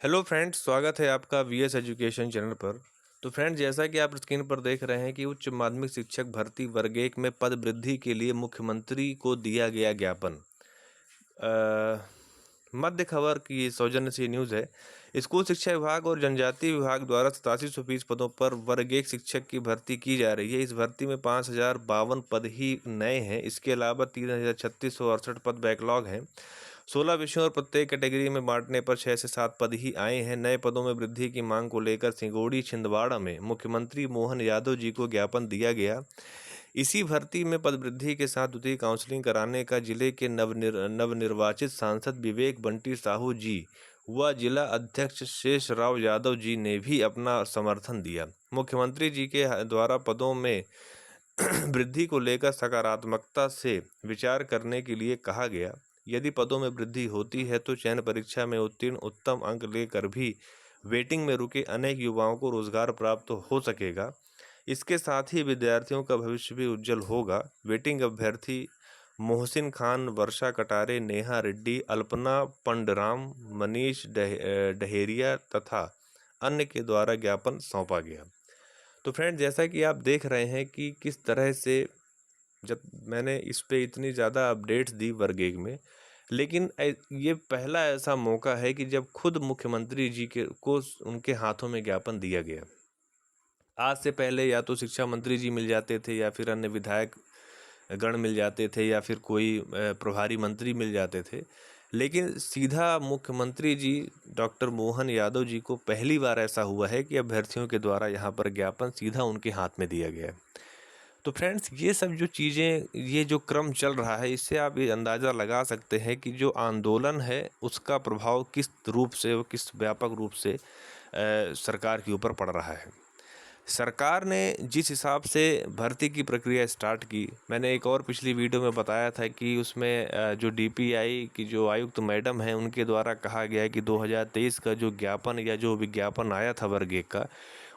Hello friends, स्वागत है आपका वीएस एजुकेशन चैनल पर। तो फ्रेंड्स, जैसा कि आप स्क्रीन पर देख रहे हैं कि उच्च माध्यमिक शिक्षक भर्ती वर्ग 1 में पद वृद्धि के लिए मुख्यमंत्री को दिया गया ज्ञापन। मध्य खबर की सौजन्य से न्यूज़ है। स्कूल शिक्षा विभाग और जनजातीय विभाग द्वारा 8720 पदों पर वर्ग 1 शिक्षक की भर्ती की जा रही है। इस भर्ती में 5052 पद ही नए हैं। इसके अलावा 3668 पद बैकलॉग हैं। 16 विषयों और प्रत्येक कैटेगरी में बांटने पर 6 से 7 पद ही आए हैं। नए पदों में वृद्धि की मांग को लेकर सिंगोड़ी छिंदवाड़ा में मुख्यमंत्री मोहन यादव जी को ज्ञापन दिया गया। इसी भर्ती में पद वृद्धि के साथ द्वितीय काउंसलिंग कराने का जिले के नवनिर्वाचित सांसद विवेक बंटी साहू जी व जिला अध्यक्ष शेष राव यादव जी ने भी अपना समर्थन दिया। मुख्यमंत्री जी के द्वारा पदों में वृद्धि को लेकर सकारात्मकता से विचार करने के लिए कहा गया। यदि पदों में वृद्धि होती है तो चयन परीक्षा में उत्तीर्ण उत्तम अंक लेकर भी वेटिंग में रुके अनेक युवाओं को रोजगार प्राप्त हो सकेगा। इसके साथ ही विद्यार्थियों का भविष्य भी उज्जवल होगा। वेटिंग अभ्यर्थी मोहसिन खान, वर्षा कटारे, नेहा रेड्डी, अल्पना पंडराम, मनीष डहेरिया तथा अन्य के द्वारा ज्ञापन सौंपा गया। तो फ्रेंड, जैसा कि आप देख रहे हैं कि किस तरह से जब मैंने इस पे इतनी ज़्यादा अपडेट्स दी वर्ग 1 में, लेकिन ये पहला ऐसा मौका है कि जब खुद मुख्यमंत्री जी के को उनके हाथों में ज्ञापन दिया गया। आज से पहले या तो शिक्षा मंत्री जी मिल जाते थे या फिर अन्य विधायक गण मिल जाते थे या फिर कोई प्रभारी मंत्री मिल जाते थे, लेकिन सीधा मुख्यमंत्री जी डॉक्टर मोहन यादव जी को पहली बार ऐसा हुआ है कि अभ्यर्थियों के द्वारा यहाँ पर ज्ञापन सीधा उनके हाथ में दिया गया है। तो फ्रेंड्स, ये सब जो चीज़ें, ये जो क्रम चल रहा है, इससे आप ये अंदाज़ा लगा सकते हैं कि जो आंदोलन है उसका प्रभाव किस रूप से और किस व्यापक रूप से सरकार के ऊपर पड़ रहा है। सरकार ने जिस हिसाब से भर्ती की प्रक्रिया स्टार्ट की, मैंने एक और पिछली वीडियो में बताया था कि उसमें जो डीपीआई की जो आयुक्त मैडम हैं उनके द्वारा कहा गया है कि 2023 का जो ज्ञापन या जो विज्ञापन आया था वर्ग 1 का,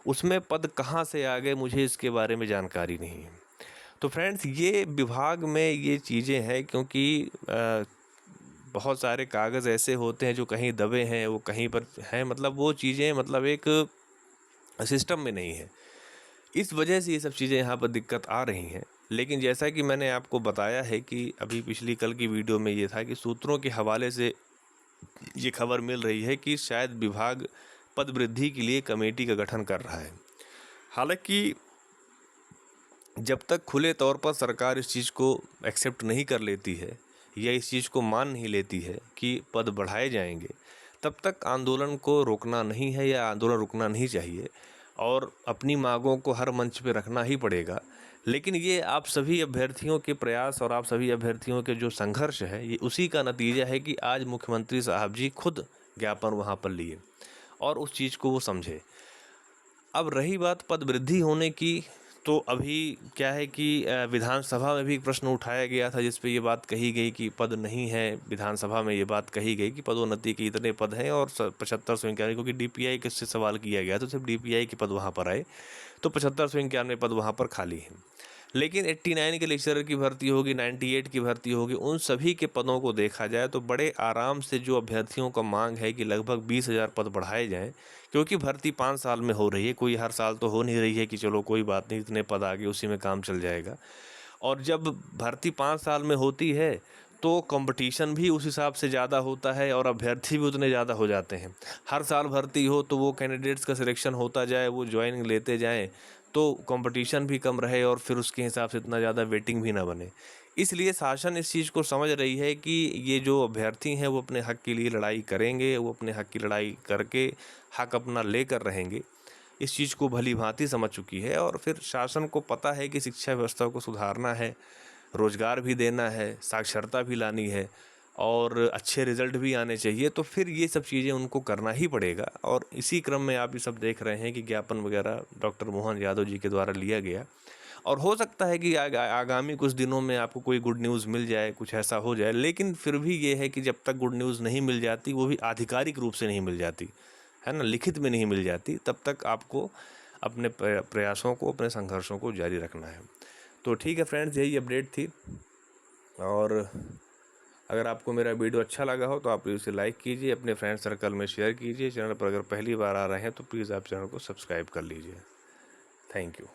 उसमें पद कहाँ से आ गए, मुझे इसके बारे में जानकारी नहीं है। तो फ्रेंड्स, ये विभाग में ये चीज़ें हैं क्योंकि बहुत सारे कागज़ ऐसे होते हैं जो कहीं दबे हैं, वो कहीं पर हैं, मतलब वो चीज़ें मतलब एक सिस्टम में नहीं है। इस वजह से ये सब चीज़ें यहाँ पर दिक्कत आ रही हैं। लेकिन जैसा कि मैंने आपको बताया है कि अभी पिछली कल की वीडियो में ये था कि सूत्रों के हवाले से ये खबर मिल रही है कि शायद विभाग पद वृद्धि के लिए कमेटी का गठन कर रहा है। हालांकि जब तक खुले तौर पर सरकार इस चीज़ को एक्सेप्ट नहीं कर लेती है या इस चीज़ को मान नहीं लेती है कि पद बढ़ाए जाएंगे, तब तक आंदोलन को रोकना नहीं है या आंदोलन रुकना नहीं चाहिए और अपनी मांगों को हर मंच पे रखना ही पड़ेगा। लेकिन ये आप सभी अभ्यर्थियों के प्रयास और आप सभी अभ्यर्थियों के जो संघर्ष है, ये उसी का नतीजा है कि आज मुख्यमंत्री साहब जी खुद ज्ञापन वहाँ पर लिए और उस चीज़ को वो समझे। अब रही बात पद वृद्धि होने की, तो अभी क्या है कि विधानसभा में भी एक प्रश्न उठाया गया था जिस पे ये बात कही गई कि पद नहीं है। विधानसभा में ये बात कही गई कि पदोन्नति के इतने पद हैं और 7591, क्योंकि डीपीआई से सवाल किया गया तो सिर्फ डीपीआई के पद वहाँ पर आए, तो 7591 पद वहाँ पर खाली हैं। लेकिन 89 के लेक्चरर की भर्ती होगी, 98 की भर्ती होगी, उन सभी के पदों को देखा जाए तो बड़े आराम से जो अभ्यर्थियों का मांग है कि लगभग 20,000 पद बढ़ाए जाएं, क्योंकि भर्ती 5 साल में हो रही है। कोई हर साल तो हो नहीं रही है कि चलो कोई बात नहीं, इतने पद आ गए उसी में काम चल जाएगा। और जब भर्ती 5 साल में होती है तो कंपटीशन भी उस हिसाब से ज़्यादा होता है और अभ्यर्थी भी उतने ज़्यादा हो जाते हैं। हर साल भर्ती हो तो वो कैंडिडेट्स का सिलेक्शन होता जाए, वो ज्वाइनिंग लेते जाएं, तो कंपटीशन भी कम रहे और फिर उसके हिसाब से इतना ज़्यादा वेटिंग भी ना बने। इसलिए शासन इस चीज़ को समझ रही है कि ये जो अभ्यर्थी हैं वो अपने हक़ के लिए लड़ाई करेंगे, वो अपने हक़ की लड़ाई करके हक़ अपना लेकर रहेंगे। इस चीज़ को भली भांति समझ चुकी है और फिर शासन को पता है कि शिक्षा व्यवस्था को सुधारना है, रोज़गार भी देना है, साक्षरता भी लानी है और अच्छे रिज़ल्ट भी आने चाहिए, तो फिर ये सब चीज़ें उनको करना ही पड़ेगा। और इसी क्रम में आप ये सब देख रहे हैं कि ज्ञापन वगैरह डॉक्टर मोहन यादव जी के द्वारा लिया गया और हो सकता है कि आगामी कुछ दिनों में आपको कोई गुड न्यूज़ मिल जाए, कुछ ऐसा हो जाए। लेकिन फिर भी ये है कि जब तक गुड न्यूज़ नहीं मिल जाती, वो भी आधिकारिक रूप से नहीं मिल जाती है ना, लिखित में नहीं मिल जाती, तब तक आपको अपने प्रयासों को, अपने संघर्षों को जारी रखना है। तो ठीक है फ्रेंड्स, यही अपडेट थी और अगर आपको मेरा वीडियो अच्छा लगा हो तो आप इसे लाइक कीजिए, अपने फ्रेंड सर्कल में शेयर कीजिए। चैनल पर अगर पहली बार आ रहे हैं तो प्लीज़ आप चैनल को सब्सक्राइब कर लीजिए। Thank you.